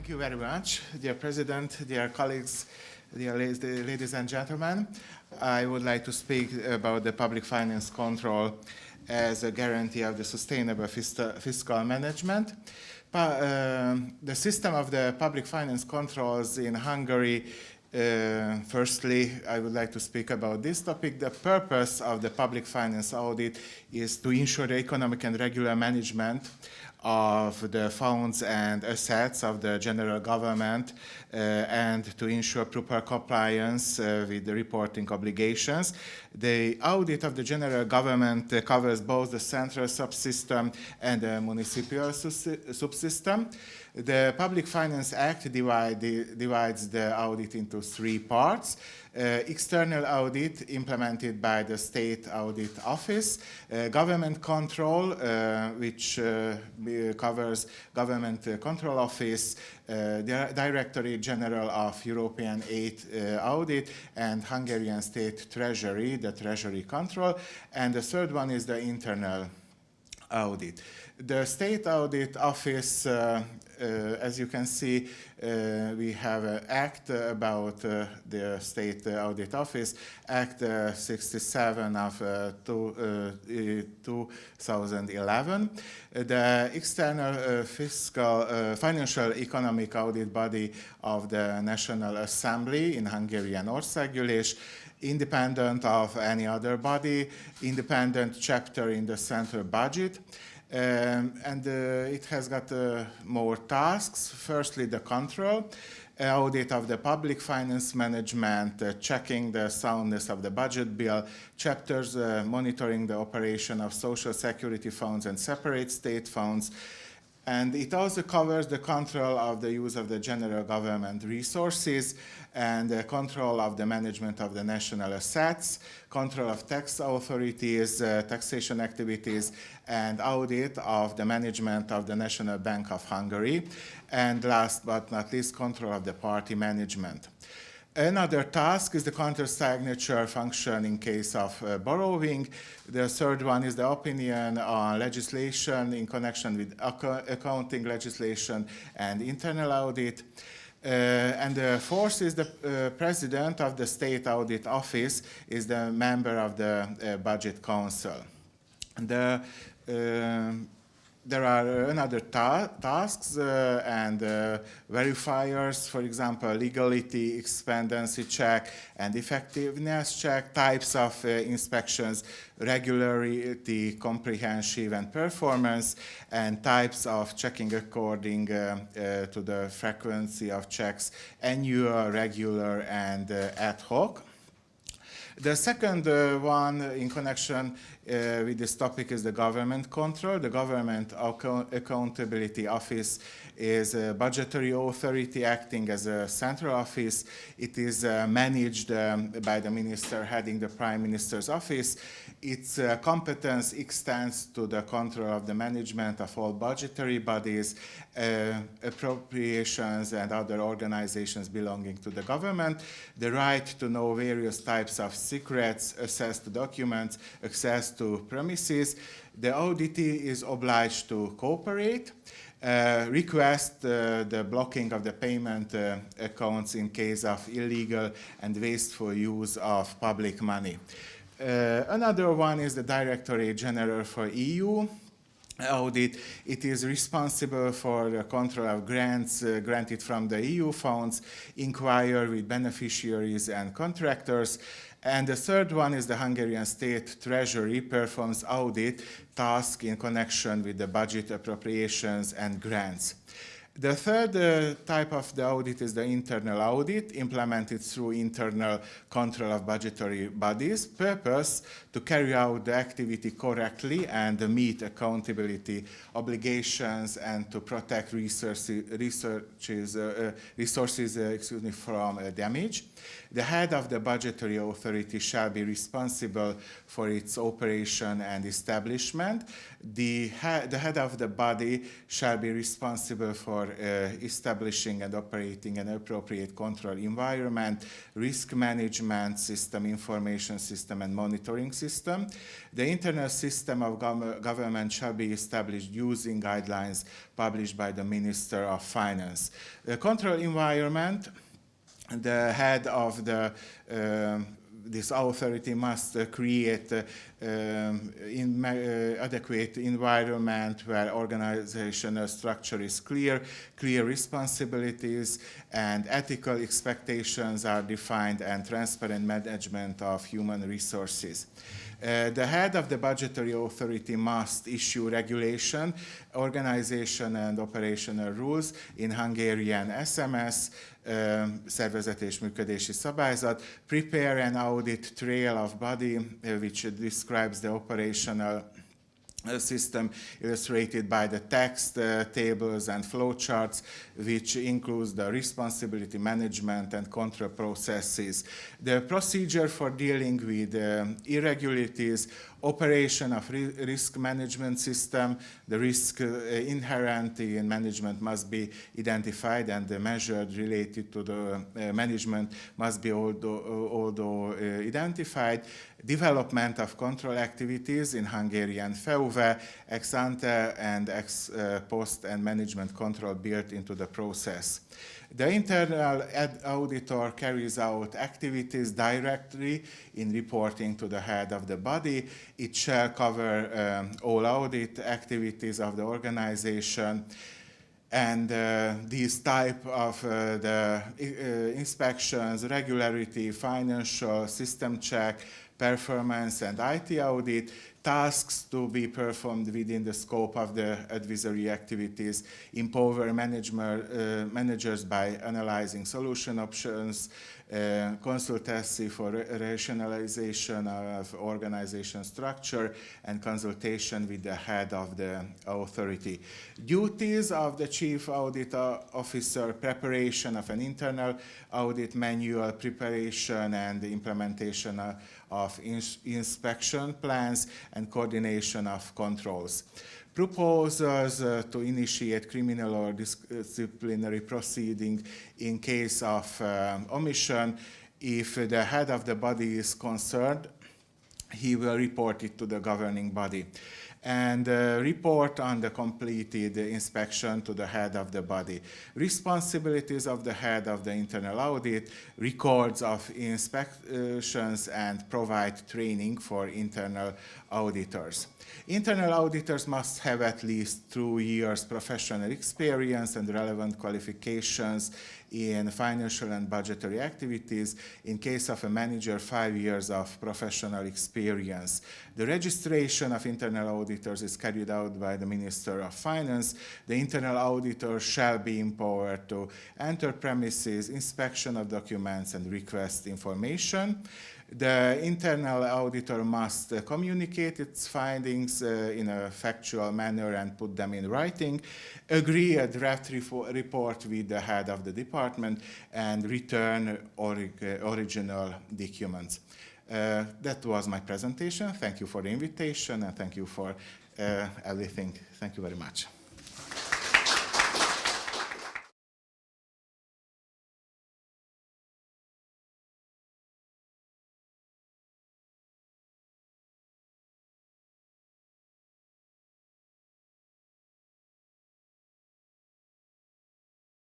Thank you very much, dear President, dear colleagues, dear ladies and gentlemen. I would like to speak about the public finance control as a guarantee of the sustainable fiscal management. The system of the public finance controls in Hungary, firstly, I would like to speak about this topic. The purpose of the public finance audit is to ensure the economic and regular management of the funds and assets of the general government and to ensure proper compliance with the reporting obligations. The audit of the general government covers both the central subsystem and the municipal subsystem. The Public Finance Act divides the audit into three parts. External audit implemented by the State Audit Office, government control, which covers Government Control Office, the Directorate General of European Aid Audit, and Hungarian State Treasury, the Treasury Control, and the third one is the internal audit. The State Audit Office, as you can see, we have an act about the State Audit Office, Act 67 of 2011. The external fiscal, financial economic audit body of the National Assembly in Hungarian Országgyűlés, independent of any other body, independent chapter in the central budget. It has got more tasks. Firstly, the control, audit of the public finance management, checking the soundness of the budget bill, chapters monitoring the operation of social security funds and separate state funds. And it also covers the control of the use of the general government resources and control of the management of the national assets, control of tax authorities, taxation activities, and audit of the management of the National Bank of Hungary, and last but not least, control of the party management. Another task is the counter-signature function in case of borrowing. The third one is the opinion on legislation in connection with accounting legislation and internal audit. And the fourth is the president of the State Audit Office is the member of the Budget Council. There are another tasks and verifiers, for example, legality, expediency check, and effectiveness check, types of inspections, regularity, comprehensive, and performance, and types of checking according to the frequency of checks, annual, regular, and ad hoc. The second one in connection with this topic is the government control. The Government Accountability Office is a budgetary authority acting as a central office. It is managed by the minister heading the Prime Minister's office. Its competence extends to the control of the management of all budgetary bodies, appropriations, and other organizations belonging to the government, the right to know various types of secrets, access to documents, access to premises. The auditee is obliged to cooperate, request the blocking of the payment accounts in case of illegal and wasteful use of public money. Another one is the Directorate General for EU audit. It is responsible for the control of grants granted from the EU funds, inquire with beneficiaries and contractors. And the third one is the Hungarian State Treasury performs audit task in connection with the budget appropriations and grants. The third type of the audit is the internal audit, implemented through internal control of budgetary bodies. Purpose to carry out the activity correctly and meet accountability obligations and to protect resources from damage. The head of the budgetary authority shall be responsible for its operation and establishment. the head of the body shall be responsible for establishing and operating an appropriate control environment, risk management system, information system, and monitoring system. The internal system of government shall be established using guidelines published by the Minister of Finance. The control environment, the head of this authority must create adequate environment where organizational structure is clear, clear responsibilities, and ethical expectations are defined, and transparent management of human resources. The head of the budgetary authority must issue regulation, organization and operational rules in Hungarian SMS, szervezet és működési szabályzat, prepare an audit trail of body, which describes the operational system illustrated by the text tables and flowcharts, which includes the responsibility management and control processes. The procedure for dealing with irregularities, operation of risk management system, the risk inherent in management must be identified, and the measures related to the management must be also identified. Development of control activities in Hungarian FEUVE, ex ante and ex post, and management control built into the process. The internal auditor carries out activities directly in reporting to the head of the body. It shall cover all audit activities of the organization, and these type of the inspections, regularity, financial, system check, performance, and IT audit, tasks to be performed within the scope of the advisory activities, empower managers by analyzing solution options, consultancy for rationalization of organization structure, and consultation with the head of the authority. Duties of the chief audit officer: preparation of an internal audit manual, preparation and implementation of inspection plans, and coordination of controls. Proposals to initiate criminal or disciplinary proceeding in case of omission. If the head of the body is concerned, he will report it to the governing body, and report on the completed inspection to the head of the body. Responsibilities of the head of the internal audit: records of inspections, and provide training for internal auditors. Internal auditors must have at least 2 years professional experience and relevant qualifications in financial and budgetary activities. In case of a manager, 5 years of professional experience. The registration of internal auditors is carried out by the Minister of Finance. The internal auditor shall be empowered to enter premises, inspection of documents, and request information. The internal auditor must communicate its findings in a factual manner and put them in writing, agree a draft report with the head of the department, and return original documents. That was my presentation. Thank you for the invitation, and thank you for everything. Thank you very much.